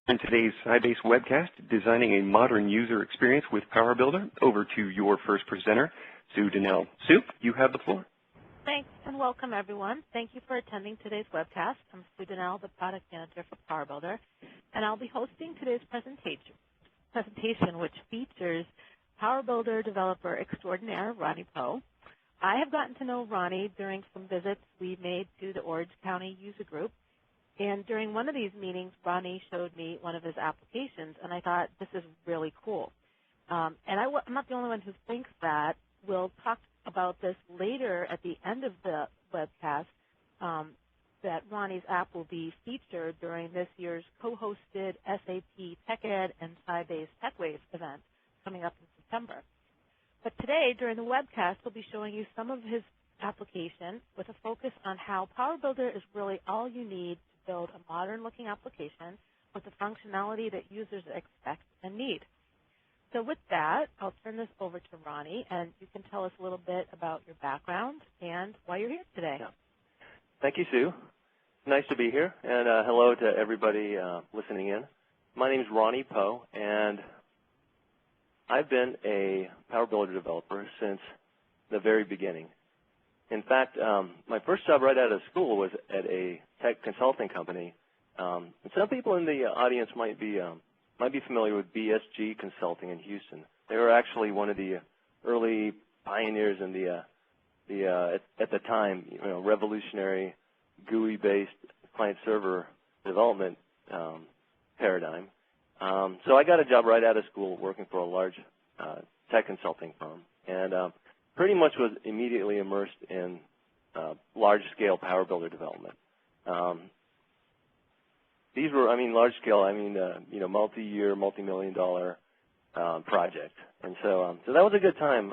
In today's Sybase Webcast, Designing a Modern User Experience with PowerBuilder, over to your first presenter, Sue Donnell. Sue, you have the floor. Thanks, and welcome, everyone. Thank you for attending today's webcast. I'm Sue Donnell, the Product Manager for PowerBuilder, and I'll be hosting today's presentation, which features PowerBuilder developer extraordinaire, Ronnie Po. I have gotten to know Ronnie during some visits we made to the Orange County User Group, and during one of these meetings, Ronnie showed me one of his applications, and I thought, this is really cool. I'm not the only one who thinks that. We'll talk about this later at the end of the webcast, that Ronnie's app will be featured during this year's co-hosted SAP TechEd and Sybase TechWave event coming up in September. But today, during the webcast, we'll be showing you some of his application with a focus on how PowerBuilder is really all you need to build a modern-looking application with the functionality that users expect and need. So with that, I'll turn this over to Ronnie, and you can tell us a little bit about your background and why you're here today. Yeah. Thank you, Sue. Nice to be here, and hello to everybody listening in. My name is Ronnie Po, and I've been a PowerBuilder developer since the very beginning. In fact, my first job right out of school was at a tech consulting company. And some people in the audience might be familiar with BSG Consulting in Houston. They were actually one of the early pioneers in at the time, revolutionary GUI-based client-server development paradigm. So I got a job right out of school working for a large tech consulting firm, and pretty much was immediately immersed in large-scale PowerBuilder development. These were, large-scale, multi-year, multi-million-dollar projects, and so that was a good time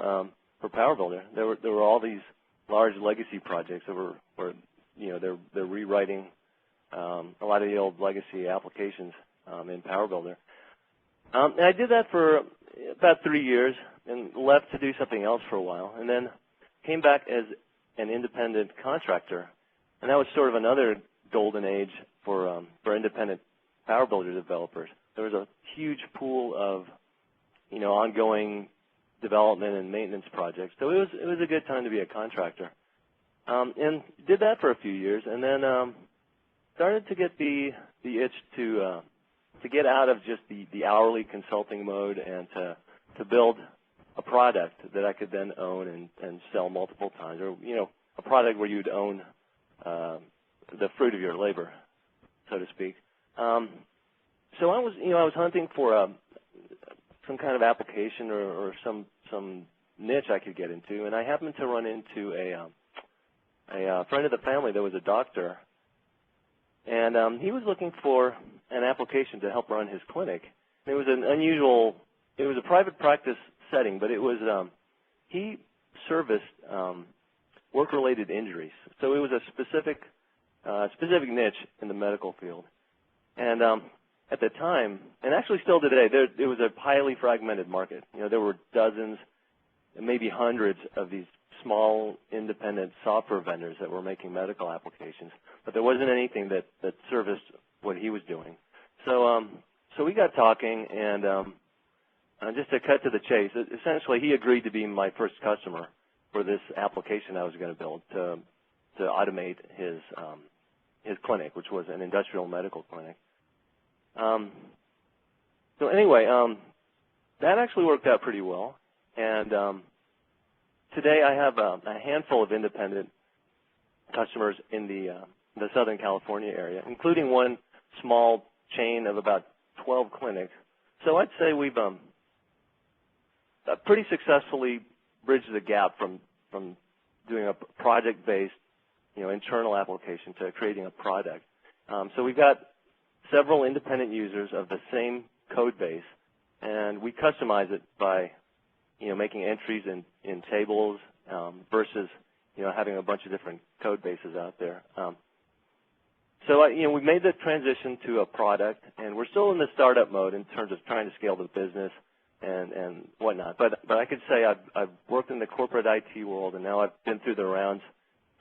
for PowerBuilder. There were all these large legacy projects that were they're rewriting a lot of the old legacy applications in PowerBuilder. And I did that for about 3 years and left to do something else for a while, and then came back as an independent contractor, and that was sort of another golden age for independent PowerBuilder developers. There was a huge pool of ongoing development and maintenance projects, so it was a good time to be a contractor. And did that for a few years, and then started to get the itch to get out of just the hourly consulting mode and to build a product that I could then own and sell multiple times, or a product where you'd own the fruit of your labor, so to speak. So I was hunting for some kind of application or some niche I could get into, and I happened to run into a friend of the family that was a doctor, and he was looking for an application to help run his clinic. It was an unusual, it was a private practice setting, but it was, he serviced work-related injuries. So it was a specific niche in the medical field. And at the time, and actually still today, it was a highly fragmented market. There were dozens, maybe hundreds of these small independent software vendors that were making medical applications, but there wasn't anything that serviced what he was doing. So we got talking, and just to cut to the chase, essentially he agreed to be my first customer for this application I was going to build to automate his clinic, which was an industrial medical clinic. So anyway, that actually worked out pretty well, and today I have a handful of independent customers in the Southern California area, including one small chain of about 12 clinics. So I'd say we've pretty successfully bridged the gap from doing a project-based, internal application to creating a product. So we've got several independent users of the same code base, and we customize it by making entries in tables versus having a bunch of different code bases out there. So we made the transition to a product, and we're still in the startup mode in terms of trying to scale the business and whatnot. But I could say I've worked in the corporate IT world, and now I've been through the rounds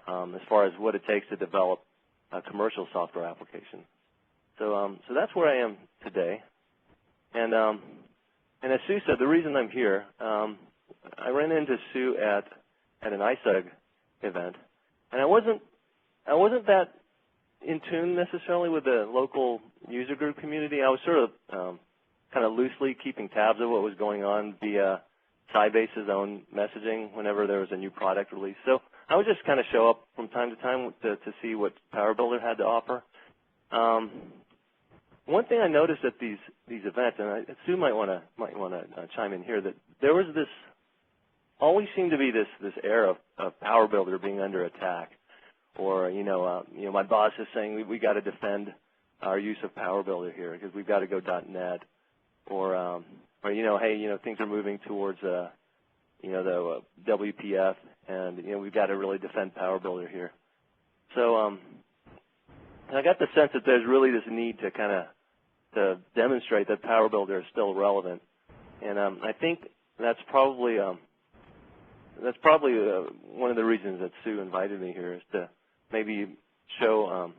as far as what it takes to develop a commercial software application. So that's where I am today. And as Sue said, the reason I'm here, I ran into Sue at an ISEG event, and I wasn't that in tune necessarily with the local user group community. I was sort of kind of loosely keeping tabs of what was going on via Sybase's own messaging whenever there was a new product release. So I would just kind of show up from time to time to see what PowerBuilder had to offer. One thing I noticed at these events, and Sue might want to chime in here, that there was this always seemed to be this air of PowerBuilder being under attack, or my boss is saying we got to defend our use of PowerBuilder here because we've got to go .NET, or hey, things are moving towards the WPF, and we've got to really defend PowerBuilder here. So I got the sense that there's really this need to kind of to demonstrate that PowerBuilder is still relevant, and I think that's probably one of the reasons that Sue invited me here, is to maybe show.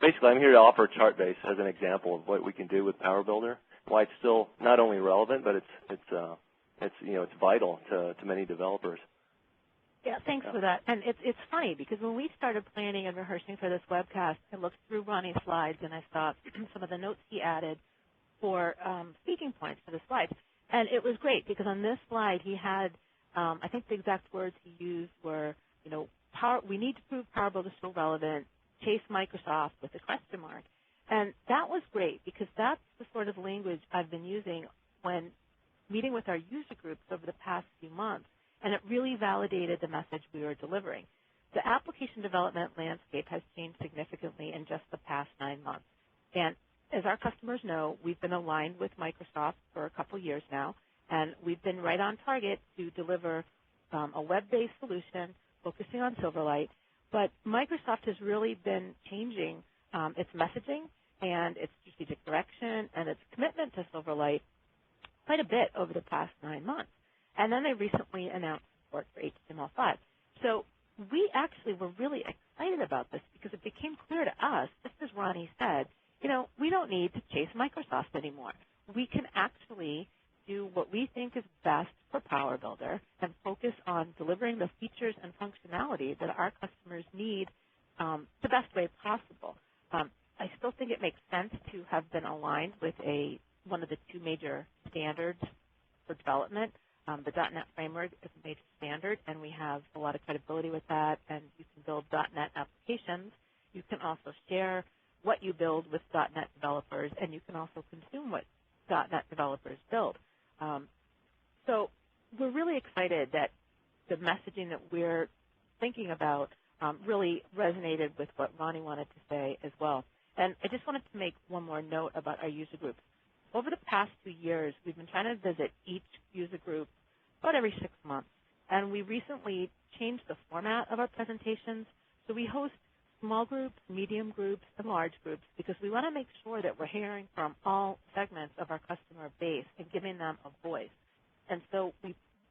Basically, I'm here to offer ChartBase as an example of what we can do with PowerBuilder, why it's still not only relevant, but it's vital to many developers. Yeah, thanks for that. And it's funny because when we started planning and rehearsing for this webcast, I looked through Ronnie's slides and I saw some of the notes he added for speaking points for the slides. And it was great because on this slide he had, I think the exact words he used were, we need to prove PowerBuilder is still relevant, chase Microsoft with a question mark. And that was great because that's the sort of language I've been using when meeting with our user groups over the past few months. And it really validated the message we were delivering. The application development landscape has changed significantly in just the past 9 months. And as our customers know, we've been aligned with Microsoft for a couple years now, and we've been right on target to deliver a web-based solution focusing on Silverlight. But Microsoft has really been changing its messaging and its strategic direction and its commitment to Silverlight quite a bit over the past 9 months. And then they recently announced support for HTML5. So we actually were really excited about this because it became clear to us, just as Ronnie said, we don't need to chase Microsoft anymore. We can actually do what we think is best for PowerBuilder and focus on delivering the features and functionality that our customers need the best way possible. I still think it makes sense to have been aligned with one of the two major standards for development. The .NET framework is a major standard, and we have a lot of credibility with that, and you can build .NET applications. You can also share what you build with .NET developers, and you can also consume what .NET developers build. So we're really excited that the messaging that we're thinking about really resonated with what Ronnie wanted to say as well. And I just wanted to make one more note about our user groups. Over the past 2 years, we've been trying to visit each user group about every 6 months, and we recently changed the format of our presentations. So we host small groups, medium groups, and large groups because we want to make sure that we're hearing from all segments of our customer base and giving them a voice. And so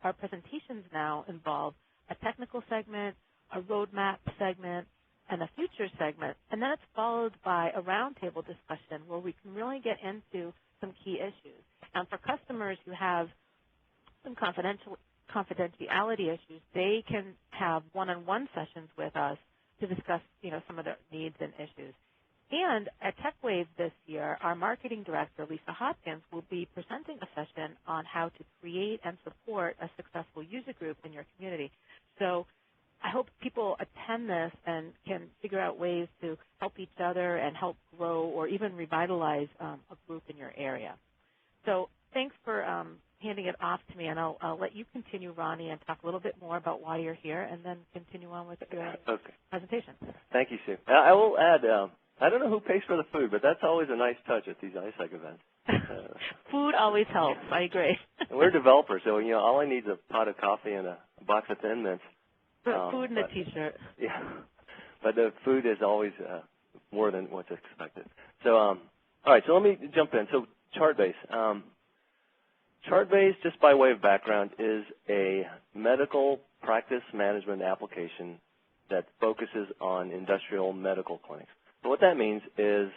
our presentations now involve a technical segment, a roadmap segment, and a future segment, and then it's followed by a roundtable discussion where we can really get into some key issues. And for customers who have some confidentiality issues, they can have one-on-one sessions with us to discuss, some of their needs and issues. And at TechWave this year, our marketing director, Lisa Hopkins, will be presenting a session on how to create and support a successful user group in your community. So I hope people attend this and can figure out ways to help each other and help grow or even revitalize a group in your area. So thanks for handing it off to me, and I'll let you continue, Ronnie, and talk a little bit more about why you're here, and then continue on with your presentation. Thank you, Sue. I will add, I don't know who pays for the food, but that's always a nice touch at these ISEG events. Food always helps. I agree. We're developers, so all I need is a pot of coffee and a box of Thin Mints. Food and a T-shirt. Yeah, but the food is always more than what's expected. So, all right, so let me jump in. So ChartBase. ChartBase, just by way of background, is a medical practice management application that focuses on industrial medical clinics. So what that means is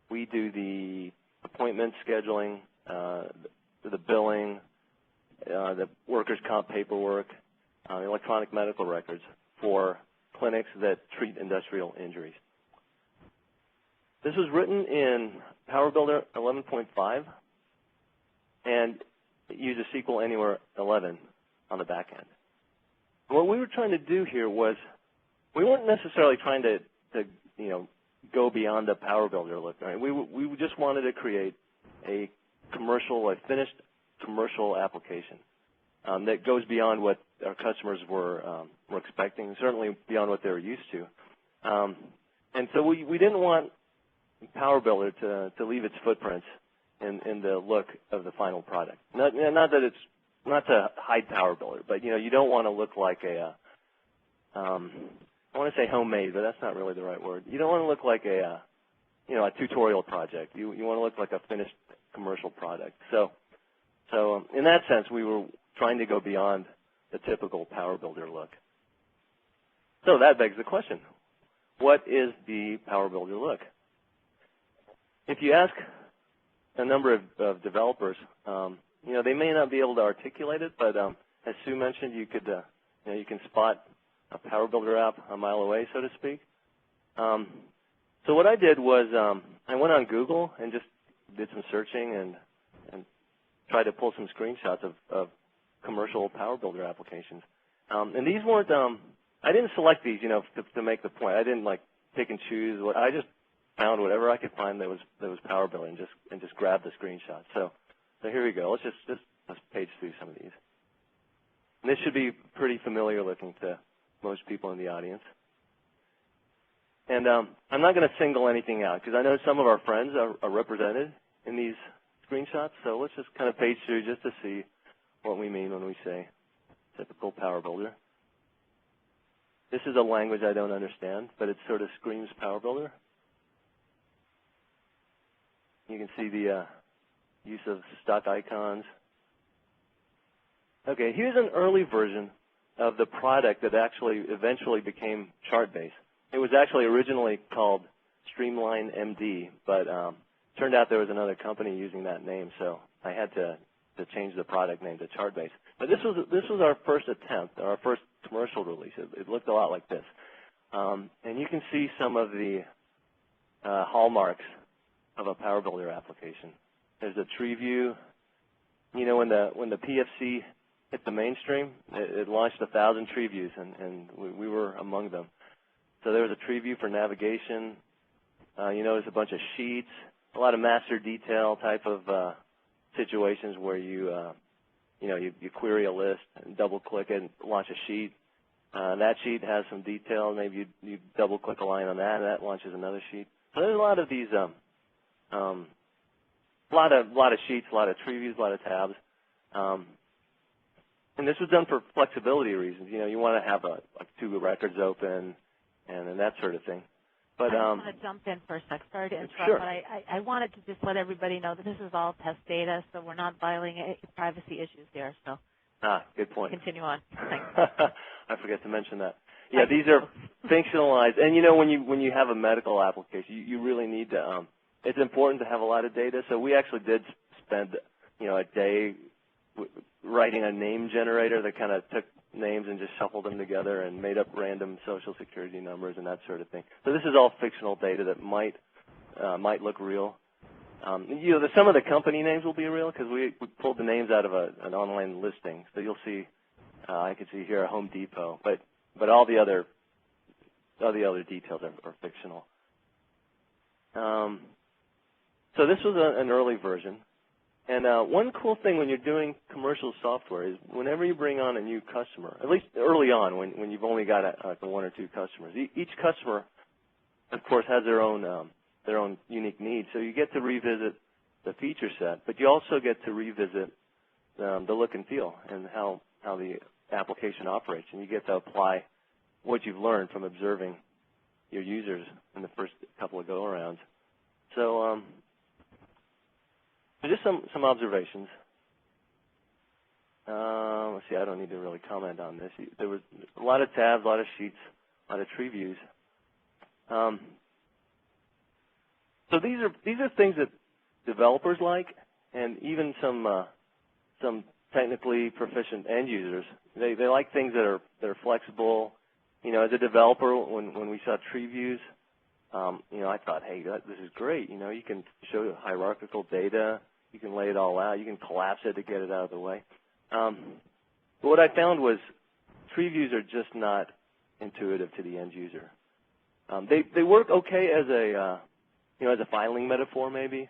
We do the appointment scheduling, the billing, the workers' comp paperwork, electronic medical records for clinics that treat industrial injuries. This was written in PowerBuilder 11.5 and it uses SQL Anywhere 11 on the back end. What we were trying to do here was we weren't necessarily trying to go beyond the PowerBuilder look. Right? We just wanted to create a finished commercial application that goes beyond what our customers were expecting, certainly beyond what they were used to. And so we didn't want PowerBuilder to leave its footprints in the look of the final product. Not to hide PowerBuilder, but you don't want to look like I want to say homemade, but that's not really the right word. You don't want to look like a tutorial project. You want to look like a finished commercial product. So in that sense, we were trying to go beyond the typical PowerBuilder look. So that begs the question: what is the PowerBuilder look? If you ask a number of developers, they may not be able to articulate it, but as Sue mentioned, you can spot a PowerBuilder app a mile away, so to speak. So what I did was I went on Google and just did some searching and tried to pull some screenshots of commercial PowerBuilder applications. And these weren't I didn't select these, to make the point. I didn't pick and choose. I just found whatever I could find that was PowerBuilder and just grabbed the screenshot. So here we go. Let's page through some of these. And this should be pretty familiar looking to most people in the audience. And I'm not going to single anything out because I know some of our friends are represented in these screenshots. So let's just kind of page through just to see what we mean when we say typical PowerBuilder. This is a language I don't understand, but it sort of screams PowerBuilder. You can see the use of stock icons. Okay, here's an early version of the product that actually eventually became ChartBase. It was actually originally called Streamline MD, but turned out there was another company using that name, so I had to change the product name to ChartBase. But this was our first attempt, our first commercial release. It looked a lot like this. And you can see some of the hallmarks of a PowerBuilder application. There's a tree view. When the PFC hit the mainstream, it launched 1,000 tree views, and we were among them. So there was a tree view for navigation. You notice a bunch of sheets, a lot of master detail type of situations where you query a list and double-click it and launch a sheet. That sheet has some detail. Maybe you double-click a line on that, and that launches another sheet. So there's a lot of these, a lot of sheets, a lot of tree views, a lot of tabs. And this was done for flexibility reasons. You want to have like 2 records open and that sort of thing. But I want to jump in for a sec. Sorry to interrupt, sure. But I wanted to just let everybody know that this is all test data, so we're not violating any privacy issues there. So good point. Continue on. Thanks. I forgot to mention that. Yeah, these are functionalized. And when you have a medical application, you really need to. It's important to have a lot of data. So we actually did spend a day writing a name generator that kind of took names and just shuffled them together and made up random social security numbers and that sort of thing. So this is all fictional data that might look real. Some of the company names will be real because we pulled the names out of an online listing. So you'll see, I can see here a Home Depot, but all the other details are fictional. So this was an early version. And one cool thing when you're doing commercial software is whenever you bring on a new customer, at least early on when you've only got 1 or 2 customers, each customer, of course, has their own unique needs. So you get to revisit the feature set, but you also get to revisit the look and feel and how the application operates. And you get to apply what you've learned from observing your users in the first couple of go-arounds. So just some observations. Let's see, I don't need to really comment on this. There was a lot of tabs, a lot of sheets, a lot of tree views. So these are things that developers like, and even some technically proficient end users. They like things that are flexible. You know, as a developer, when we saw tree views, you know, I thought, hey, this is great. You know, you can show hierarchical data. You can lay it all out. You can collapse it to get it out of the way. But what I found was tree views are just not intuitive to the end user. They work okay as a you know, as a filing metaphor maybe,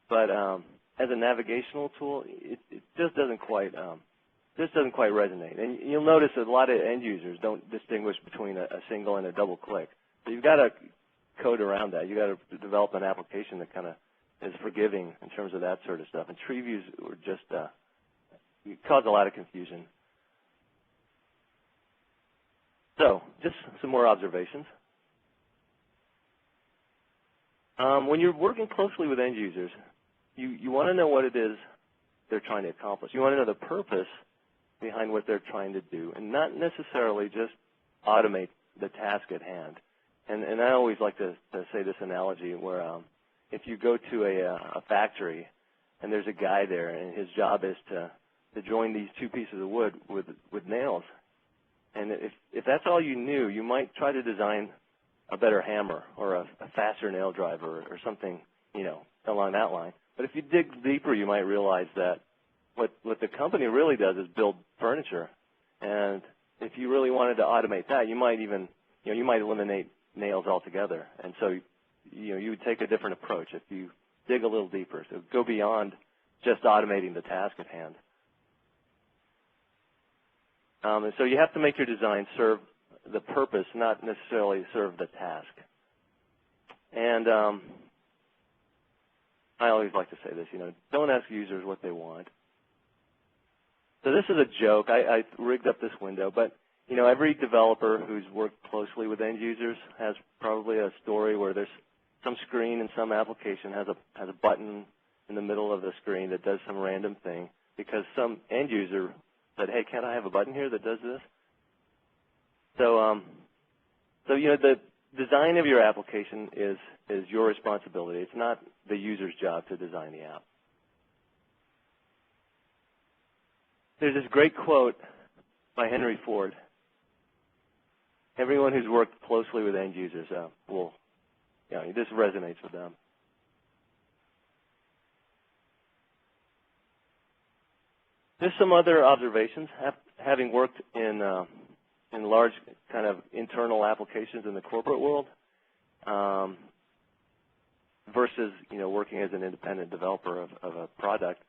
but as a navigational tool, it just doesn't quite resonate. And you'll notice that a lot of end users don't distinguish between a single and a double click. So you've got to code around that. You've got to develop an application that kind of is forgiving in terms of that sort of stuff. And tree views were just cause a lot of confusion. So just some more observations. When you're working closely with end users, you want to know what it is they're trying to accomplish. You want to know the purpose behind what they're trying to do, and not necessarily just automate the task at hand. And I always like to say this analogy where if you go to a factory and there's a guy there and his job is to join these two pieces of wood with nails, and if that's all you knew, you might try to design a better hammer or a faster nail driver or something, you know, along that line. But if you dig deeper, you might realize that what the company really does is build furniture. And if you really wanted to automate that, you might even, you know, you might eliminate nails altogether. And so, you know, you would take a different approach if you dig a little deeper. So go beyond just automating the task at hand. And so you have to make your design serve the purpose, not necessarily serve the task. And I always like to say this, you know, don't ask users what they want. So this is a joke. I rigged up this window, but, you know, every developer who's worked closely with end users has probably a story where there's some screen in some application has a button in the middle of the screen that does some random thing because some end user said, hey, can't I have a button here that does this? So, you know, the design of your application is your responsibility. It's not the user's job to design the app. There's this great quote by Henry Ford. Everyone who's worked closely with end users will, you know, this resonates with them. There's some other observations. Having worked in large kind of internal applications in the corporate world versus, you know, working as an independent developer of a product.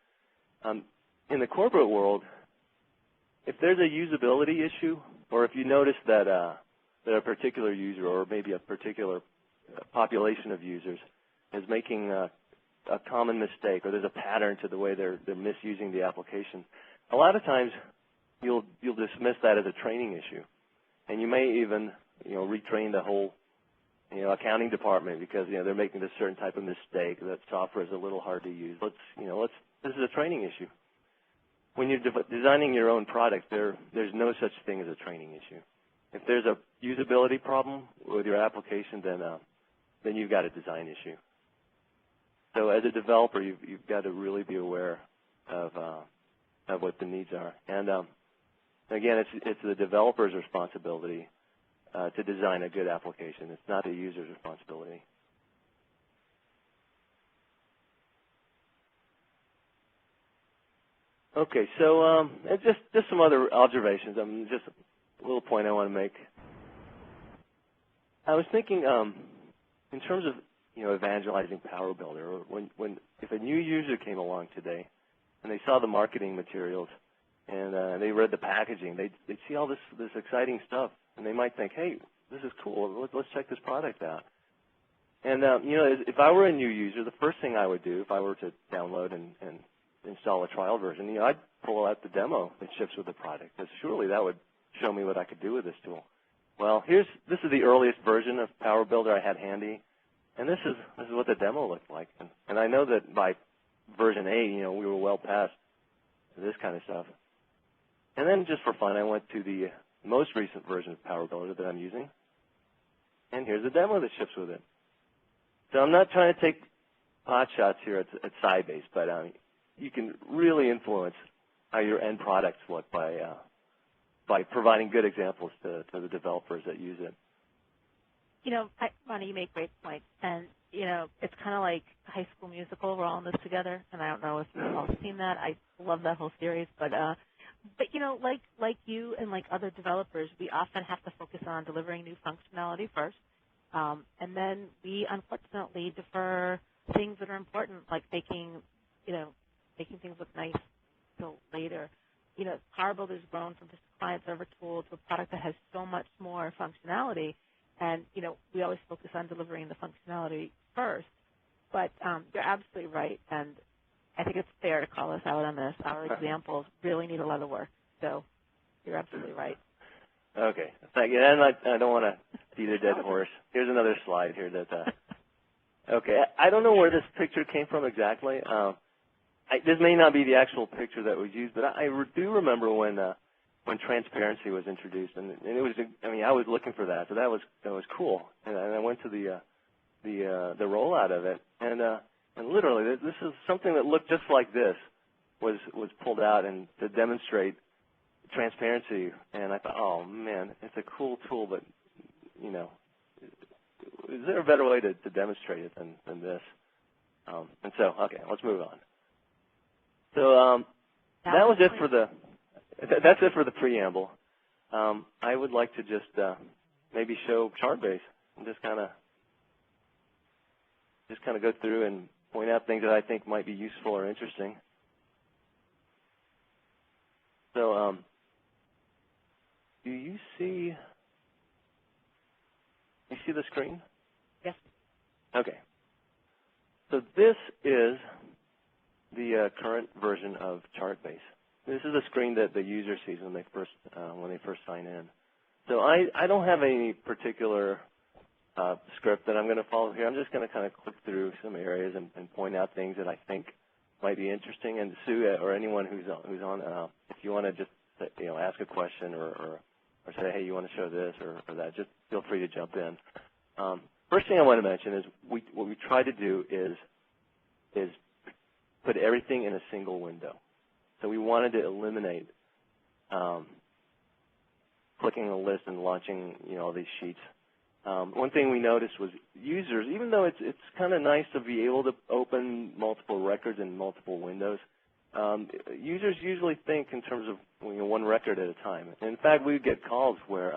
In the corporate world, if there's a usability issue or if you notice that a particular user or maybe a particular population of users is making a common mistake or there's a pattern to the way they're misusing the application, a lot of times you'll dismiss that as a training issue. And you may even, you know, retrain the whole, you know, accounting department because, you know, they're making this certain type of mistake. That software is a little hard to use. This is a training issue. When you're designing your own product, there's no such thing as a training issue. If there's a usability problem with your application, then you've got a design issue. So as a developer, you've got to really be aware of what the needs are. And again, it's the developer's responsibility to design a good application. It's not the user's responsibility. Okay, so just some other observations. Just a little point I want to make. I was thinking in terms of, you know, evangelizing PowerBuilder, or if a new user came along today and they saw the marketing materials and they read the packaging, they'd see all this exciting stuff, and they might think, hey, this is cool. Let's check this product out. And you know, if I were a new user, the first thing I would do if I were to download and install a trial version, you know, I'd pull out the demo that ships with the product, because surely that would show me what I could do with this tool. Well, this is the earliest version of PowerBuilder I had handy, and this is what the demo looked like. And I know that by version 8, you know, we were well past this kind of stuff. And then just for fun, I went to the most recent version of PowerBuilder that I'm using, and here's the demo that ships with it. So I'm not trying to take pot shots here at Sybase, but you can really influence how your end products look by providing good examples to the developers that use it. You know, Ronnie, you make great points. And, you know, it's kind of like High School Musical. We're all in this together. And I don't know if you've all seen that. I love that whole series. But you know, like you and like other developers, we often have to focus on delivering new functionality first. And then we unfortunately defer things that are important, like making things look nice till later. You know, PowerBuilder's grown from just a client-server tool to a product that has so much more functionality. And, you know, we always focus on delivering the functionality first. But you're absolutely right. And I think it's fair to call us out on this. Our examples really need a lot of work. So you're absolutely right. Okay. Thank you. And I don't want to beat a dead horse. Here's another slide here that okay. I don't know where this picture came from exactly. This may not be the actual picture that was used, but I do remember when transparency was introduced, and it was. I mean, I was looking for that, so that was cool, and I went to the rollout of it, and literally this is something that looked just like this was pulled out and to demonstrate transparency, and I thought, oh man, it's a cool tool, but you know, is there a better way to demonstrate it than this? And so, okay, let's move on. So that was it for that's it for the preamble. I would like to just maybe show ChartBase and just kind of go through and point out things that I think might be useful or interesting. So do you see the screen? Yes. Okay. So this is the current version of ChartBase. This is the screen that the user sees when they first sign in. So I don't have any particular script that I'm going to follow here. I'm just going to kind of click through some areas and point out things that I think might be interesting. And Sue or anyone who's on, if you want to just ask a question or say, hey, you want to show this or that, just feel free to jump in. First thing I want to mention is what we try to do is put everything in a single window. So we wanted to eliminate clicking a list and launching all these sheets. One thing we noticed was users, even though it's kind of nice to be able to open multiple records in multiple windows, users usually think in terms of one record at a time. And in fact, we would get calls where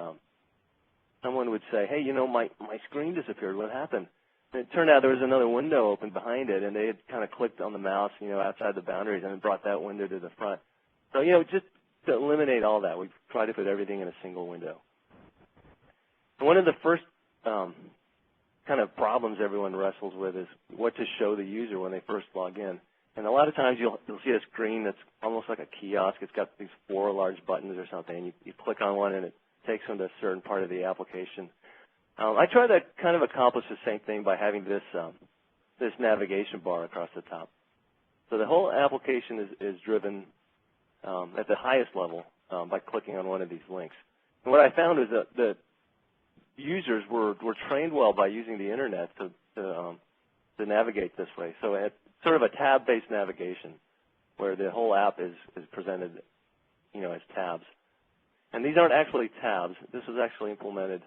someone would say, hey, my screen disappeared. What happened? And it turned out there was another window open behind it, and they had kind of clicked on the mouse, outside the boundaries, and it brought that window to the front. So, just to eliminate all that, we try to put everything in a single window. And one of the first kind of problems everyone wrestles with is what to show the user when they first log in. And a lot of times you'll see a screen that's almost like a kiosk. It's got these 4 large buttons or something, and you click on one, and it takes them to a certain part of the application. I try to kind of accomplish the same thing by having this navigation bar across the top. So the whole application is driven at the highest level by clicking on one of these links. And what I found is that users were trained well by using the internet to navigate this way. So it's sort of a tab-based navigation where the whole app is presented, as tabs. And these aren't actually tabs. This was actually implemented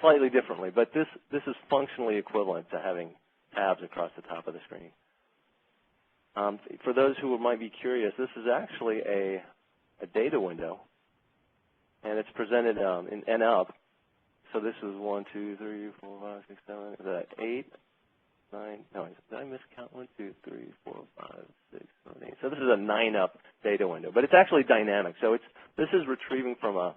slightly differently, but this is functionally equivalent to having tabs across the top of the screen. For those who might be curious, this is actually a data window, and it's presented in N up. So this is 1, 2, 3, 4, 5, 6, 7, is that 8, 9? No, did I miscount? 1, 2, 3, 4, 5, 6, 7, 8. So this is a 9 up data window, but it's actually dynamic. So this is retrieving from a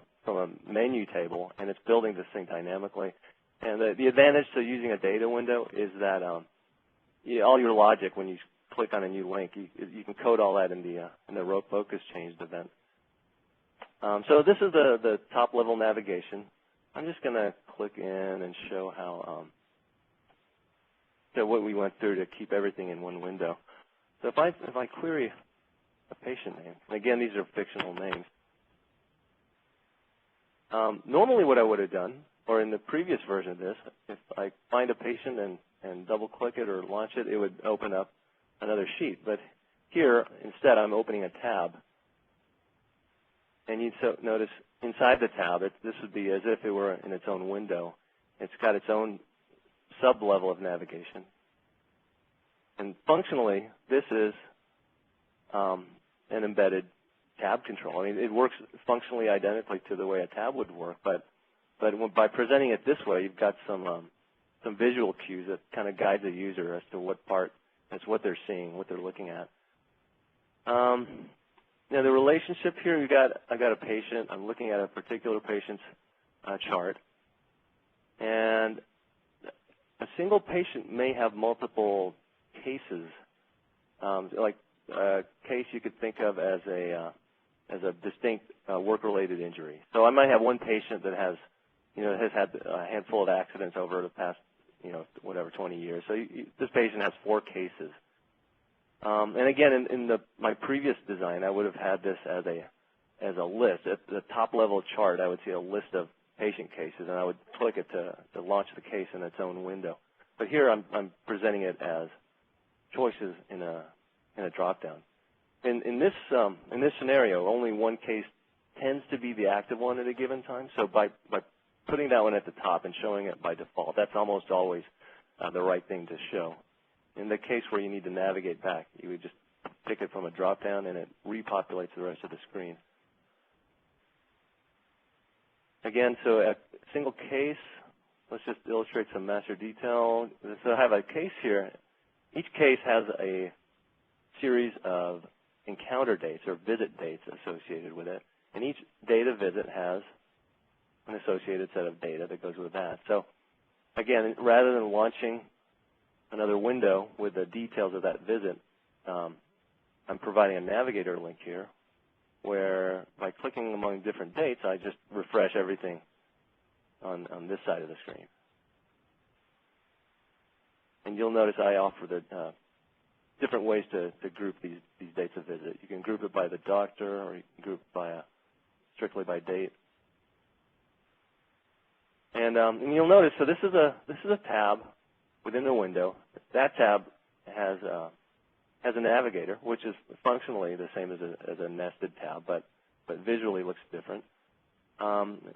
menu table, and it's building this thing dynamically. And the advantage to using a data window is that all your logic, when you click on a new link, you can code all that in the row focus changed event. So this is the top level navigation. I'm just going to click in and show how what we went through to keep everything in one window. So if I query a patient name, and again these are fictional names. Normally what I would have done or in the previous version of this, if I find a patient and double-click it or launch it, it would open up another sheet. But here, instead, I'm opening a tab. And you'd notice inside the tab, this would be as if it were in its own window. It's got its own sub-level of navigation. And functionally, this is an embedded tab control. I mean, it works functionally identically to the way a tab would work, but by presenting it this way, you've got some visual cues that kind of guide the user as to what part, as what they're seeing, what they're looking at. Now the relationship here, I got a patient. I'm looking at a particular patient's chart, and a single patient may have multiple cases, like a case you could think of as a distinct work-related injury. So I might have one patient that has had a handful of accidents over the past, 20 years. So this patient has 4 cases. And again, in my previous design, I would have had this as a list. At the top level chart, I would see a list of patient cases, and I would click it to launch the case in its own window. But here, I'm presenting it as choices in a drop-down. In this scenario, only one case tends to be the active one at a given time. So by putting that one at the top and showing it by default, that's almost always the right thing to show. In the case where you need to navigate back, you would just pick it from a drop-down, and it repopulates the rest of the screen. Again, so a single case, let's just illustrate some master detail. So I have a case here. Each case has a series of encounter dates or visit dates associated with it, and each data visit has an associated set of data that goes with that. So again, rather than launching another window with the details of that visit, I'm providing a navigator link here where by clicking among different dates, I just refresh everything on this side of the screen. And you'll notice I offer the different ways to group these dates of visit. You can group it by the doctor, or you can group it by strictly by date. And you'll notice, so this is a tab within the window. That tab has a navigator, which is functionally the same as a nested tab, but visually looks different.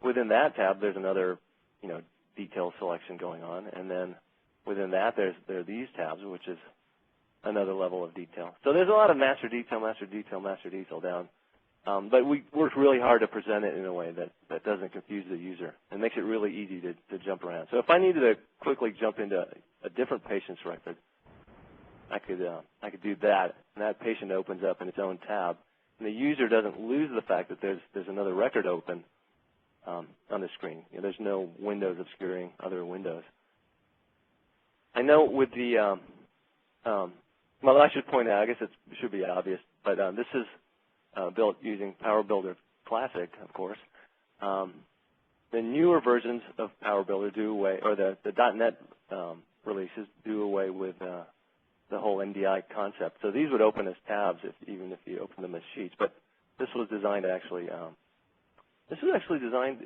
Within that tab, there's another detail selection going on, and then within that, there are these tabs, which is another level of detail. So there's a lot of master detail, master detail, master detail down. But we worked really hard to present it in a way that doesn't confuse the user and makes it really easy to jump around. So if I needed to quickly jump into a different patient's record, I could do that, and that patient opens up in its own tab, and the user doesn't lose the fact that there's another record open on the screen. There's no windows obscuring other windows. I know with the well, I should point out, I guess it should be obvious, but this is built using PowerBuilder Classic, of course. The newer versions of PowerBuilder do away, or the .NET releases do away with the whole NDI concept. So these would open as tabs even if you open them as sheets. But this was designed to actually, this is actually designed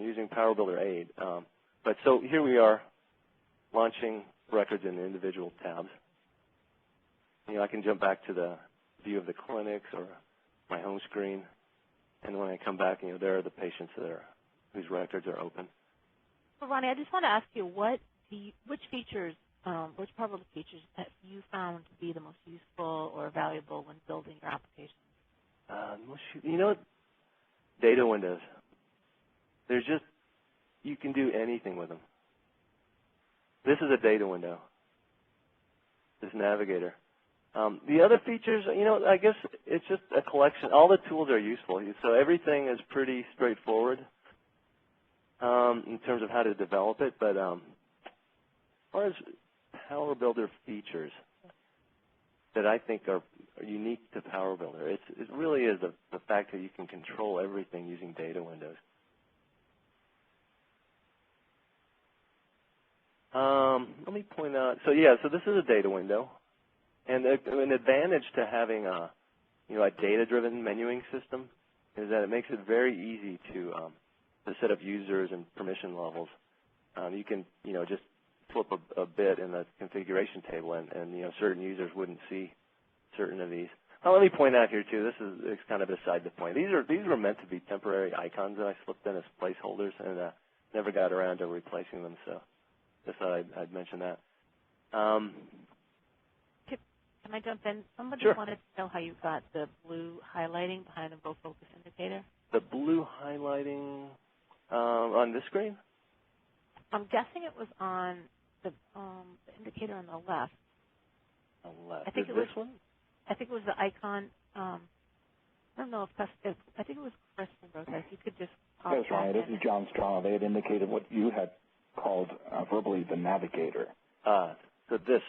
using PowerBuilder 8. But so here we are launching records in individual tabs. I can jump back to the view of the clinics or my home screen, and when I come back, there are the patients whose records are open. Well, Ronnie, I just want to ask you, which features, which PowerBuilder features that you found to be the most useful or valuable when building your applications? Data windows. They're just, you can do anything with them. This is a data window, this navigator. The other features, I guess it's just a collection. All the tools are useful, so everything is pretty straightforward in terms of how to develop it. But as far as PowerBuilder features that I think are unique to PowerBuilder, it really is the fact that you can control everything using data windows. Let me point out. So this is a data window. And an advantage to having a data-driven menuing system is that it makes it very easy to set up users and permission levels. you can, just flip a bit in the configuration table, and certain users wouldn't see certain of these. Now, let me point out here too. It's kind of beside the point. These were meant to be temporary icons that I slipped in as placeholders, and never got around to replacing them. So, just thought I'd mention that. Can I jump in? Somebody Sure. wanted to know how you got the blue highlighting behind the row focus indicator. The blue highlighting on this screen? I'm guessing it was on the indicator on the left. On the left. I think Is it was this one? I think it was the icon. I don't know if I think it was Crystal Rosa. If you could just pop That's right. This in. is John Straw. They had indicated what you had called verbally the navigator. So this.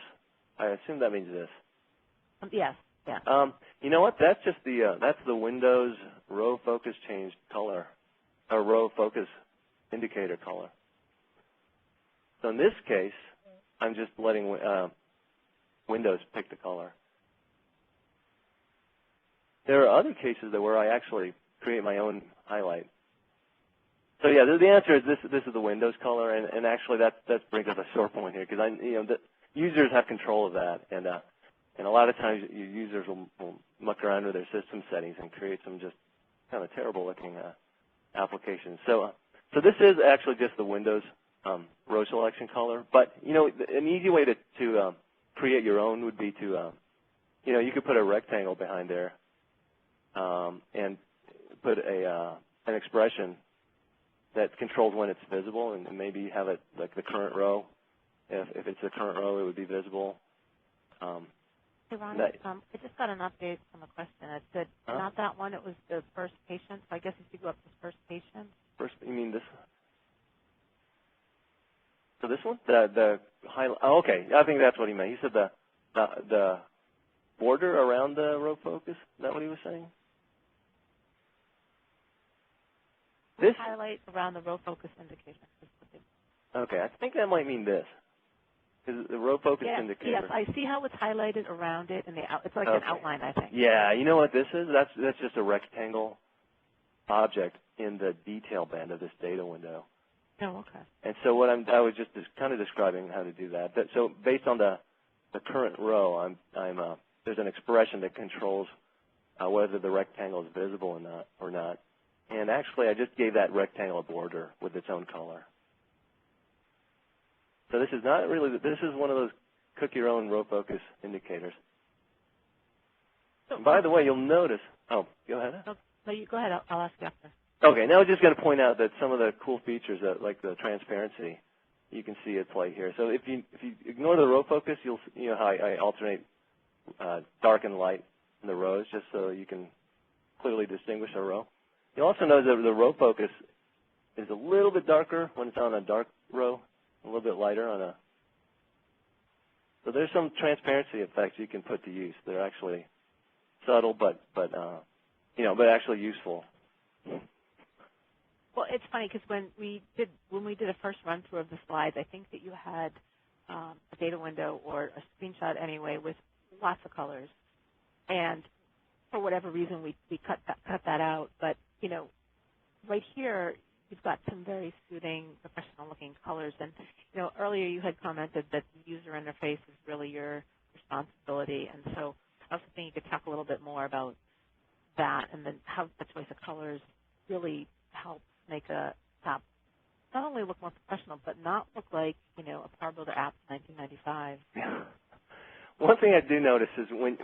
I assume that means this. Yes. Yeah. You know what? That's just that's the Windows row focus change color, or row focus indicator color. So in this case, I'm just letting Windows pick the color. There are other cases where I actually create my own highlight. So yeah, the answer is this is the Windows color, and actually that brings up a sore point here, because the users have control of that, and a lot of times your users will muck around with their system settings and create some just kind of terrible looking applications. So this is actually just the Windows row selection color, but an easy way to create your own would be to you could put a rectangle behind there and put an expression that controls when it's visible, and maybe have it like the current row. If it's the current row, it would be visible. Hey, Ronnie, I just got an update from a question. It said not that one. It was the first patient. So I guess if you go up to first patient. First, you mean this? So this one, the highlight. Oh, okay, I think that's what he meant. He said the border around the row focus. Is that what he was saying? This highlight around the row focus indication. Okay, I think that might mean this. Is the row focus indicator? Yes, I see how it's highlighted around it, and it's like an outline, I think. Yeah, you know what this is? That's just a rectangle object in the detail band of this data window. Oh, okay. And so what I was just kind of describing how to do that. So based on the current row, there's an expression that controls whether the rectangle is visible or not. And actually, I just gave that rectangle a border with its own color. So this is not really, this is one of those cook your own row focus indicators. So, by the way, you'll notice, go ahead. No, you go ahead. I'll ask you after. Okay, now I'm just going to point out that some of the cool features, like the transparency, you can see at play here. So if you ignore the row focus, you'll see how I alternate dark and light in the rows, just so you can clearly distinguish a row. You'll also notice that the row focus is a little bit darker when it's on a dark row, a little bit lighter on a. So there's some transparency effects you can put to use. They're actually subtle, but actually useful. Well, it's funny because when we did a first run through of the slides, I think that you had a data window or a screenshot anyway with lots of colors, and for whatever reason we cut that out. But right here you've got some very soothing, professional-looking colors. And earlier you had commented that the user interface is really your responsibility, and so I was thinking you could talk a little bit more about that, and then how the choice of colors really helps make a app not only look more professional, but not look like a PowerBuilder app in 1995. Yeah. One thing I do notice is when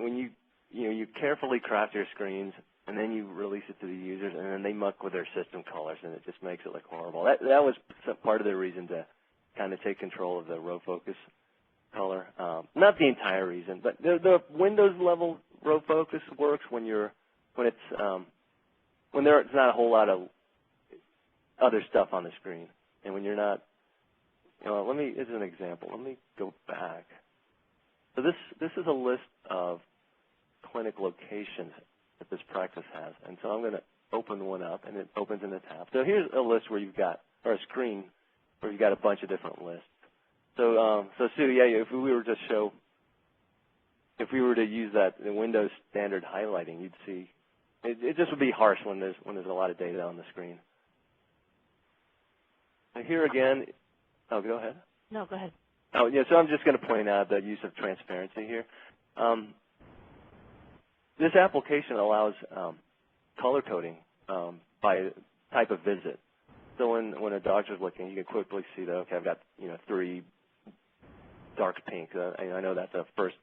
you carefully craft your screens and then you release it to the users, and then they muck with their system colors, and it just makes it look horrible. That was part of the reason to kind of take control of the row focus color. Not the entire reason, but the Windows level row focus works when there's not a whole lot of other stuff on the screen, and when you're not. As an example, let me go back. So this is a list of clinic locations that this practice has, and so I'm going to open one up, and it opens in the tab. So here's a list where or a screen where you've got a bunch of different lists. So Sue, if we were to use the Windows standard highlighting, you'd see it just would be harsh when there's a lot of data on the screen. So here again, Oh, go ahead. No, go ahead. Oh, yeah, so I'm just going to point out the use of transparency here. This application allows color coding by type of visit. So when a doctor's looking, you can quickly see that, okay, I've got 3 dark pink. I know that's a first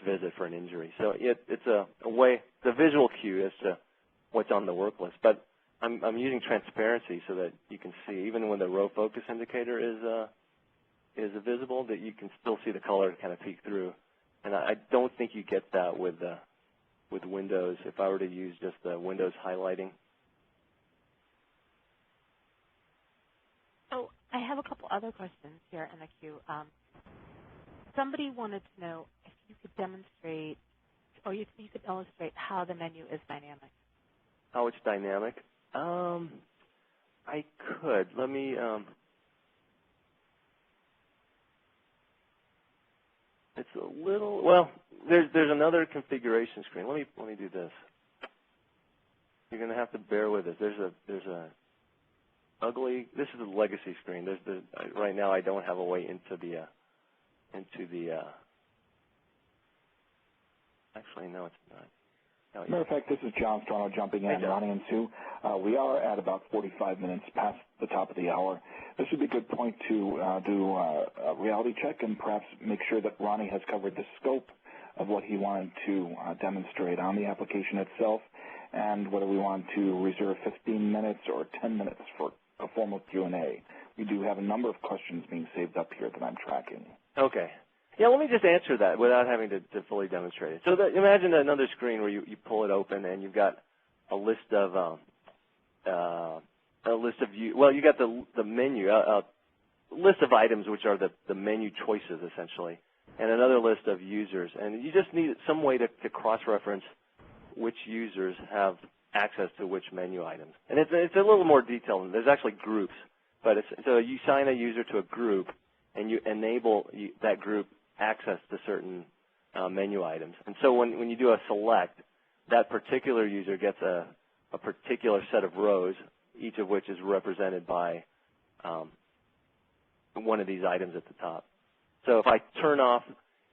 visit for an injury. So it's a way, the visual cue as to what's on the work list. But I'm using transparency so that you can see, even when the row focus indicator is visible, that you can still see the color kind of peek through. And I don't think you get that with Windows if I were to use just the Windows highlighting. So I have a couple other questions here in the queue. Somebody wanted to know if you could demonstrate, or you could illustrate how the menu is dynamic. How it's dynamic? I could. Let me. It's a little. Well, there's another configuration screen. Let me do this. You're going to have to bear with us. There's a ugly. This is a legacy screen. Right now I don't have a way into the. Actually, no, it's not. As a matter of fact, this is John Strano jumping in, Ronnie and Sue. We are at about 45 minutes past the top of the hour. This would be a good point to do a reality check and perhaps make sure that Ronnie has covered the scope of what he wanted to demonstrate on the application itself, and whether we want to reserve 15 minutes or 10 minutes for a formal Q&A. We do have a number of questions being saved up here that I'm tracking. Okay. Yeah, let me just answer that without having to fully demonstrate it. So imagine another screen where you pull it open and you've got a list of you got the menu, list of items which are the menu choices essentially, and another list of users, and you just need some way to cross-reference which users have access to which menu items. And it's a little more detailed. There's actually groups, but so you assign a user to a group and you enable that group access to certain menu items. And so when you do a select, that particular user gets a particular set of rows, each of which is represented by one of these items at the top. So if I turn off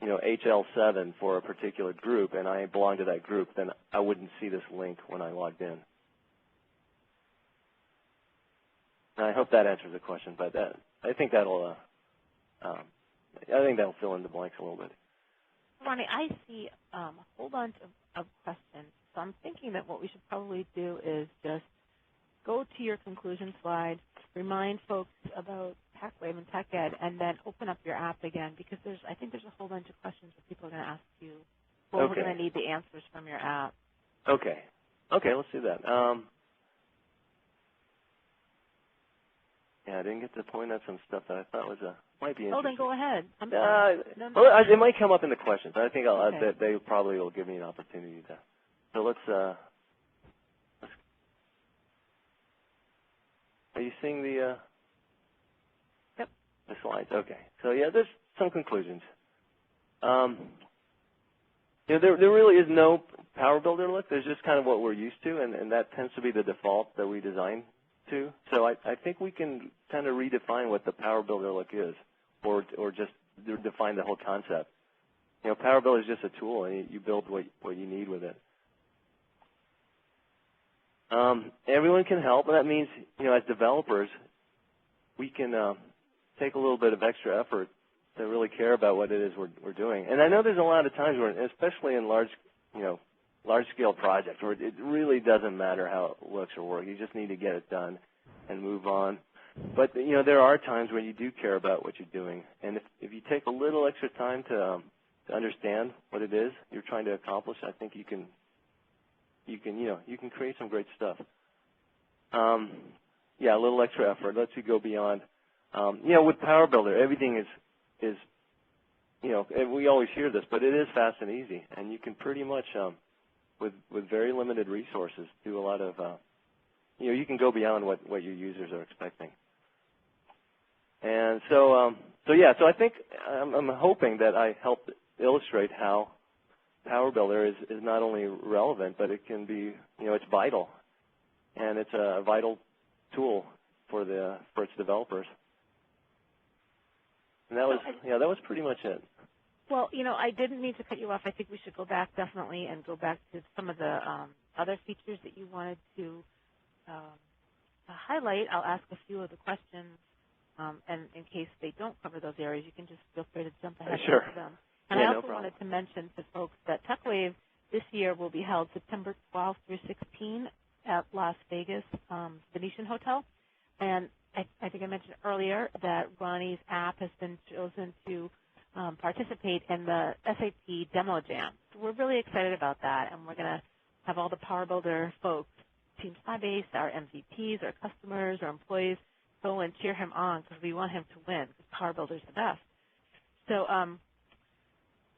HL7 for a particular group and I belong to that group, then I wouldn't see this link when I logged in. And I hope that answers the question, but I think that'll fill in the blanks a little bit. Ronnie, I see a whole bunch of questions. So I'm thinking that what we should probably do is just go to your conclusion slide, remind folks about TechWave and TechEd, and then open up your app again, because I think there's a whole bunch of questions that people are going to ask you. Well, okay. We're going to need the answers from your app. Okay. Okay, let's do that. Yeah, I didn't get to point out some stuff that I thought might be interesting. Oh, then go ahead. I'm sorry. No. Well, it might come up in the questions. I think okay. they probably will give me an opportunity to. So let's are you seeing the Yep. The slides? Okay. So yeah, there's some conclusions. There really is no PowerBuilder look. There's just kind of what we're used to, and that tends to be the default that we design to. So I think we can kind of redefine what the PowerBuilder look is, or just define the whole concept. PowerBuilder is just a tool, and you build what you need with it. Everyone can help, and that means, as developers, we can take a little bit of extra effort to really care about what it is we're doing. And I know there's a lot of times where, especially in large-scale projects, where it really doesn't matter how it looks or works. You just need to get it done and move on. But there are times when you do care about what you're doing, and if you take a little extra time to understand what it is you're trying to accomplish, I think you can create some great stuff. Yeah, a little extra effort lets you go beyond. With PowerBuilder, everything is and we always hear this, but it is fast and easy, and you can pretty much, with very limited resources, do a lot of, you can go beyond what your users are expecting. And so I think I'm hoping that I helped illustrate how PowerBuilder is not only relevant, but it can be, it's vital, and it's a vital tool for its developers. And that was, that was pretty much it. Well, I didn't mean to cut you off. I think we should go back definitely and go back to some of the other features that you wanted to highlight. I'll ask a few of the questions, and in case they don't cover those areas, you can just feel free to jump ahead sure. to them. And I also wanted to mention to folks that TechWave this year will be held September 12th through 16 at Las Vegas Venetian Hotel. And I think I mentioned earlier that Ronnie's app has been chosen to participate in the SAP Demo Jam. So we're really excited about that, and we're going to have all the PowerBuilder folks, Team Sybase, our MVPs, our customers, our employees, go and cheer him on because we want him to win because PowerBuilder's the best. So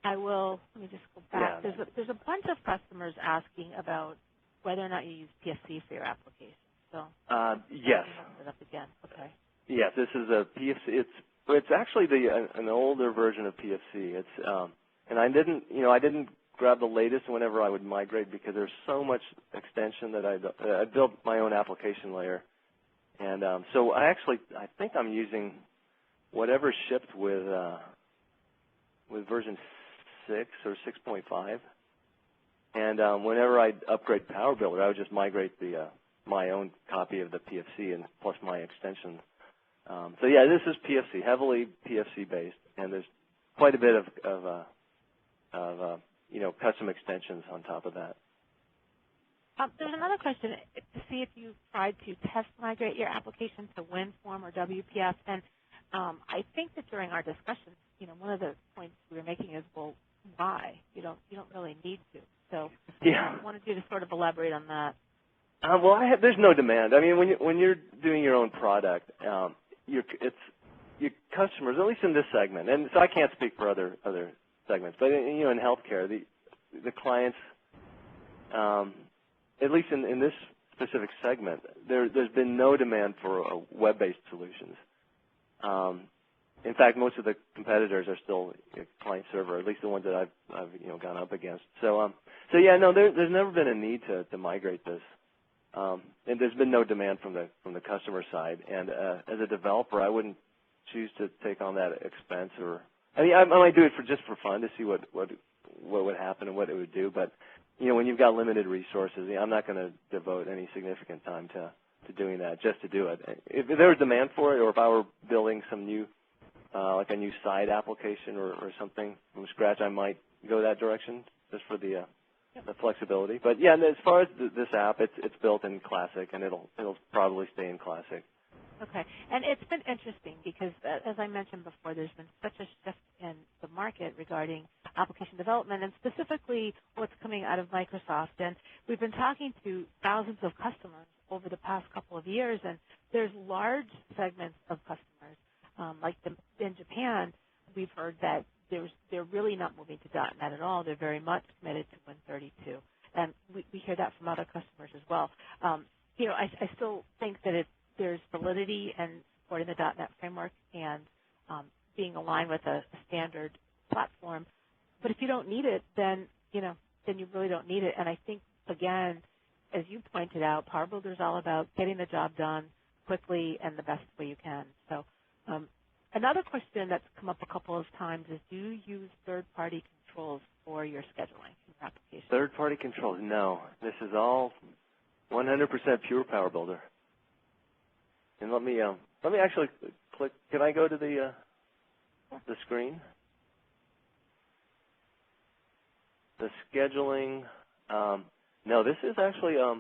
let me just go back. Yeah. There's a bunch of customers asking about whether or not you use PFC for your application. So yes. It up again. Okay. Yes, this is a PFC. It's actually an older version of PFC. It's and I didn't grab the latest whenever I would migrate because there's so much extension that I built my own application layer, and so I think I'm using whatever shipped with version 6 or 6.5, and whenever I upgrade PowerBuilder, I would just migrate my own copy of the PFC and plus my extension. So yeah, this is PFC, heavily PFC based, and there's quite a bit of custom extensions on top of that. There's another question to see if you tried to test migrate your application to WinForm or WPF, and I think that during our discussion, one of the points we were making is, well, why? You don't really need to. So yeah, I wanted you to sort of elaborate on that. Well, there's no demand. I mean, when you're doing your own product, your customers, at least in this segment, and so I can't speak for other segments, but in healthcare, the clients, at least in this specific segment, there's been no demand for web-based solutions. In fact, most of the competitors are still client server, at least the ones that I've gone up against. So yeah, no, there's never been a need to migrate this. And there's been no demand from the customer side. And as a developer, I wouldn't choose to take on that expense. I might do it just for fun to see what would happen and what it would do. But when you've got limited resources, I'm not going to devote any significant time to doing that just to do it. If there was demand for it, or if I were building some new, like a new side application or something from scratch, I might go that direction just for the flexibility. But yeah, as far as this app, it's built in Classic, and it'll probably stay in Classic. Okay, and it's been interesting because, as I mentioned before, there's been such a shift in the market regarding application development, and specifically what's coming out of Microsoft. And we've been talking to thousands of customers over the past couple of years, and there's large segments of customers, like in Japan, we've heard that they're really not moving to .NET at all. They're very much committed to Win32, and we hear that from other customers as well. I still think that there's validity in supporting the .NET framework and being aligned with a standard platform. But if you don't need it, then you really don't need it. And I think, again, as you pointed out, PowerBuilder is all about getting the job done quickly and the best way you can. So another question that's come up a couple of times is, do you use third-party controls for your scheduling in your application? Third-party controls? No. This is all 100% pure PowerBuilder. And let me actually click. Can I go to the screen? The scheduling. No, this is actually. I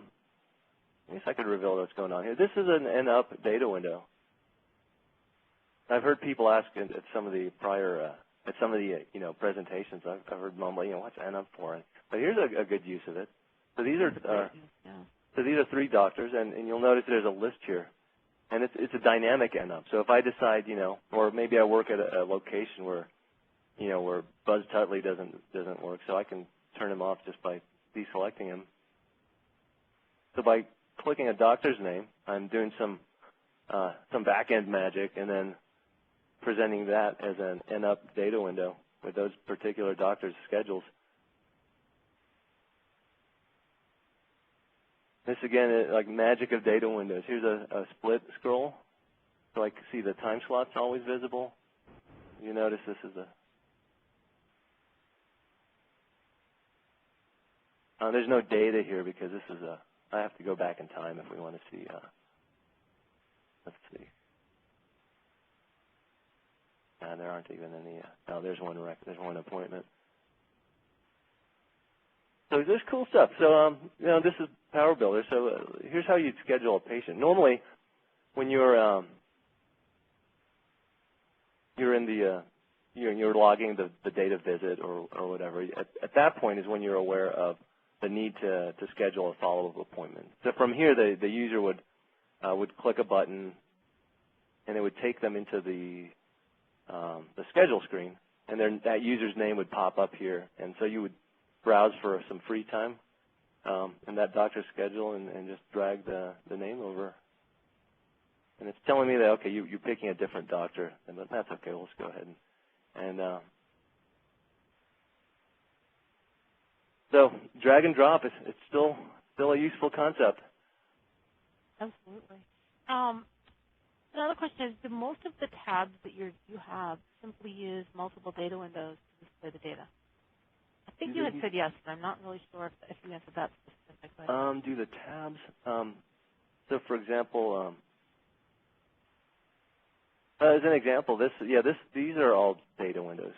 guess I could reveal what's going on here. This is an up data window. I've heard people ask at some of the prior presentations. I've heard mumbling, what's NUP for? But here's a good use of it. So these are 3 doctors, and you'll notice there's a list here. And it's a dynamic NUP. So if I decide, or maybe I work at a location where, where Buzz Tutley doesn't work, so I can turn him off just by deselecting him. So by clicking a doctor's name, I'm doing some back-end magic, and then presenting that as an NUP data window with those particular doctors' schedules. This, again, is like magic of data windows. Here's a split scroll, so I can see the time slots always visible. You notice this is there's no data here because this is I have to go back in time if we want to see. Let's see. There aren't even any. Oh, there's one appointment. So there's cool stuff. So this is PowerBuilder. So here's how you'd schedule a patient. Normally, when you're in the you're logging the date of visit or whatever. At that point is when you're aware of the need to schedule a follow-up appointment. So from here, the user would click a button, and it would take them into the schedule screen, and then that user's name would pop up here, and so you would browse for some free time in that doctor's schedule and just drag the name over. And it's telling me that, okay, you're picking a different doctor, but that's okay. We'll just go ahead and so drag and drop. It's still a useful concept. Absolutely. Another question is, do most of the tabs that you have simply use multiple data windows to display the data? I think you had said yes, but I'm not really sure if you answered that specifically. Do the tabs? So, for example, as an example, these are all data windows.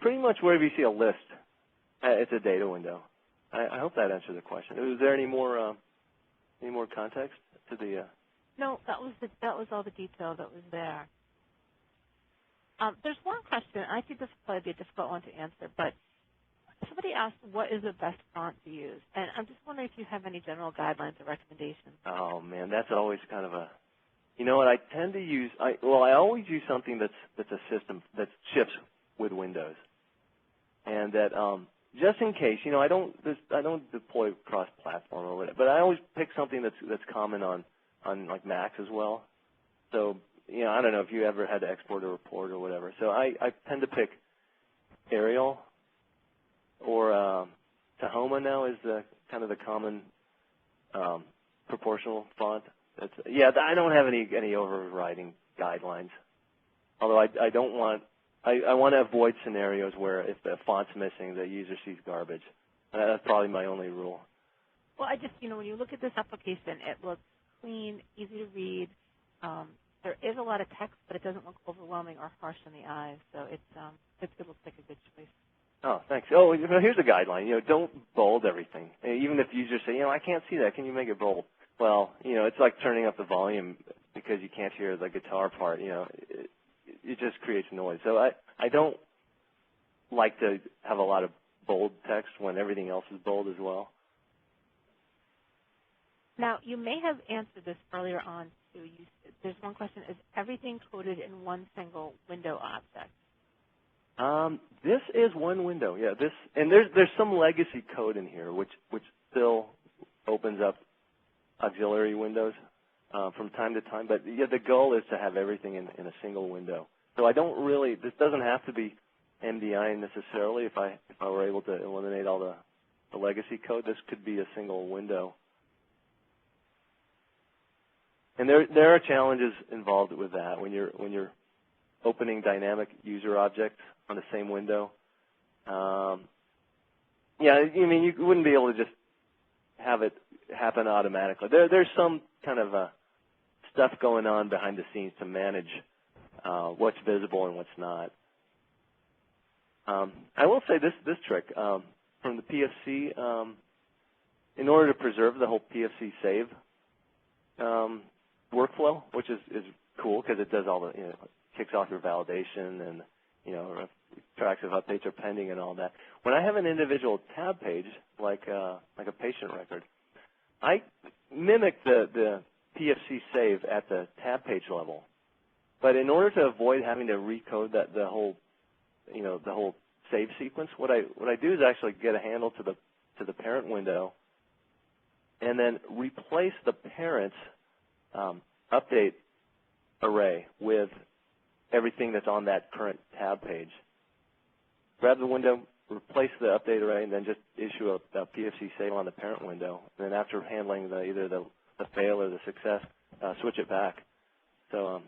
Pretty much wherever you see a list, it's a data window. I hope that answers the question. Was there any more context to the? No, that was all the detail that was there. There's one question. I think this will probably be a difficult one to answer, but somebody asked, what is the best font to use? And I'm just wondering if you have any general guidelines or recommendations. Oh, man, that's always kind of a, you know what, I tend to use, I always use something that's a system that ships with Windows. And that, just in case, I don't deploy cross-platform or whatever, but I always pick something that's common on like Macs as well. So, I don't know if you ever had to export a report or whatever. So I tend to pick Arial, or Tahoma now is the kind of the common proportional font. I don't have any overriding guidelines. Although I don't want, I want to avoid scenarios where if the font's missing, the user sees garbage. That's probably my only rule. Well, I just, when you look at this application, it looks clean, easy to read. There is a lot of text, but it doesn't look overwhelming or harsh in the eyes. So it looks like a good choice. Oh, thanks. Oh, here's a guideline. Don't bold everything. Even if users say, I can't see that. Can you make it bold? Well, it's like turning up the volume because you can't hear the guitar part. It just creates noise. So I don't like to have a lot of bold text when everything else is bold as well. Now, you may have answered this earlier on, too. There's one question. Is everything coded in one single window object? This is one window, yeah. And there's some legacy code in here which still opens up auxiliary windows from time to time. But the goal is to have everything in a single window. So this doesn't have to be MDI necessarily. If I were able to eliminate all the legacy code, this could be a single window. And there are challenges involved with that when you're opening dynamic user objects on the same window. You wouldn't be able to just have it happen automatically. There's some kind of stuff going on behind the scenes to manage what's visible and what's not. I will say this trick from the PFC. In order to preserve the whole PFC save workflow, which is cool because it does all the kicks off your validation and tracks if updates are pending and all that. When I have an individual tab page like a patient record, I mimic the PFC save at the tab page level. But in order to avoid having to recode the whole save sequence, what I do is actually get a handle to the parent window and then replace the parent's update array with everything that's on that current tab page. Grab the window, replace the update array, and then just issue a PFC save on the parent window. And then after handling either the fail or the success, switch it back. So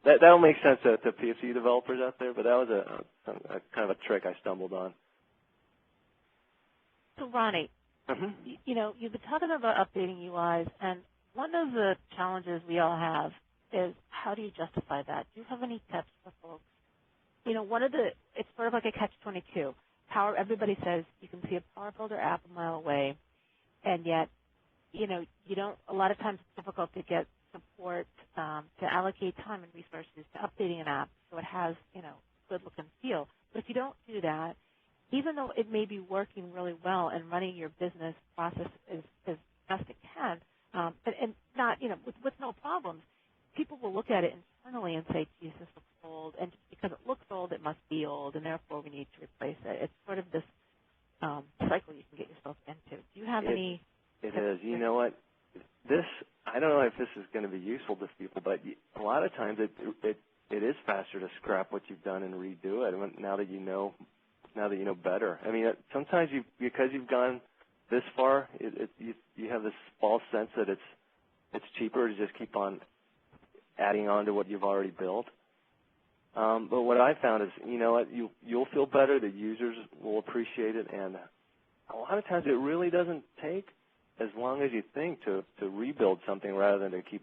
that'll make sense to PFC developers out there, but that was a kind of a trick I stumbled on. So Ronnie, you know, you've been talking about updating UIs, and one of the challenges we all have is how do you justify that? Do you have any tips for folks? You know, it's sort of like a catch-22. Everybody says you can see a PowerBuilder app a mile away, and yet, you know, a lot of times it's difficult to get support to allocate time and resources to updating an app so it has, you know, good look and feel. But if you don't do that, even though it may be working really well and running your business process as best it can, and not, you know, with no problems, people will look at it internally and say, geez, this looks old, and just because it looks old, it must be old, and therefore we need to replace it. It's sort of this cycle you can get yourself into. Do you have any? It is. You know what? I don't know if this is going to be useful to people, but a lot of times it is faster to scrap what you've done and redo it now that you know better. I mean, sometimes because you've gone this far, you have this false sense that it's cheaper to just keep on adding on to what you've already built. But what I found is, you know what, you'll feel better, the users will appreciate it, and a lot of times it really doesn't take as long as you think to rebuild something rather than to keep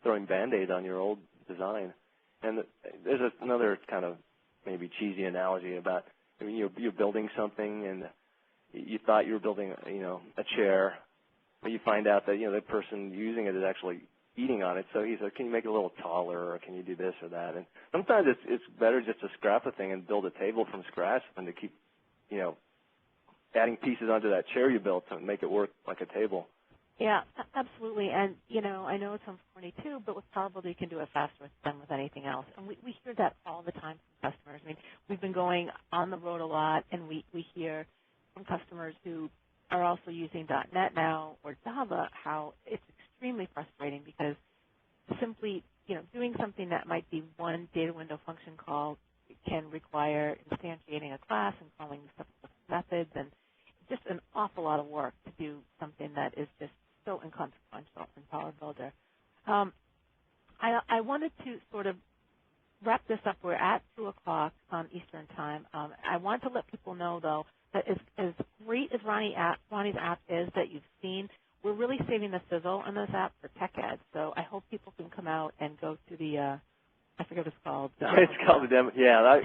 throwing Band-Aids on your old design. And there's another kind of maybe cheesy analogy about, I mean, you're building something and you thought you were building, you know, a chair, but you find out that, you know, the person using it is actually eating on it. So he said, can you make it a little taller, or can you do this or that? And sometimes it's better just to scrap a thing and build a table from scratch than to keep, you know, adding pieces onto that chair you built to make it work like a table. Yeah, absolutely. And, you know, I know it sounds corny too, but with PowerBuilder you can do it faster than with anything else. And we hear that all the time from customers. I mean, we've been going on the road a lot, and we hear from customers who are also using .NET now or Java how it's extremely frustrating because simply, you know, doing something that might be one data window function call can require instantiating a class and calling stuff with methods, and just an awful lot of work to do something that is just so inconsequential in PowerBuilder. I wanted to sort of wrap this up. We're at 2 o'clock Eastern time. I want to let people know, though, that as great as Ronnie's app is that you've seen, we're really saving the sizzle on this app for tech ed. So I hope people can come out and go to the, I forget what it's called. It's called the demo. Yeah,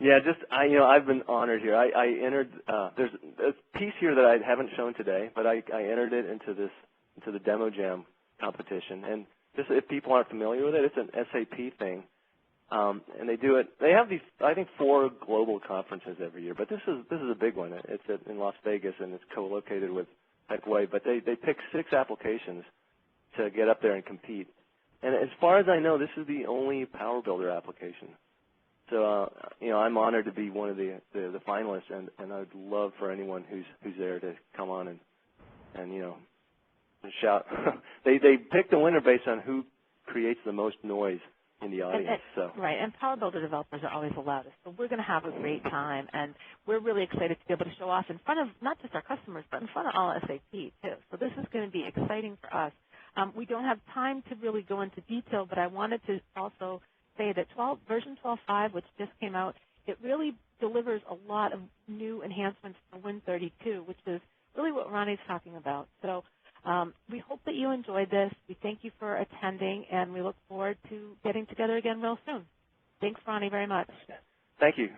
you know, I've been honored here. I entered. There's a piece here that I haven't shown today, but I entered it into the Demo Jam competition. And just if people aren't familiar with it, it's an SAP thing, and they do it. They have these, I think, 4 global conferences every year, but this is a big one. It's in Las Vegas, and it's co-located with TechWay. But they pick 6 applications to get up there and compete. And as far as I know, this is the only PowerBuilder application. So, you know, I'm honored to be one of the finalists, and I would love for anyone who's there to come on and you know, and shout. They pick the winner based on who creates the most noise in the audience. Right, and PowerBuilder developers are always the loudest. So we're going to have a great time, and we're really excited to be able to show off in front of not just our customers, but in front of all SAP, too. So this is going to be exciting for us. We don't have time to really go into detail, but I wanted to also say that version 12.5, which just came out, it really delivers a lot of new enhancements for Win32, which is really what Ronnie's talking about. So we hope that you enjoyed this. We thank you for attending, and we look forward to getting together again real soon. Thanks, Ronnie, very much. Thank you.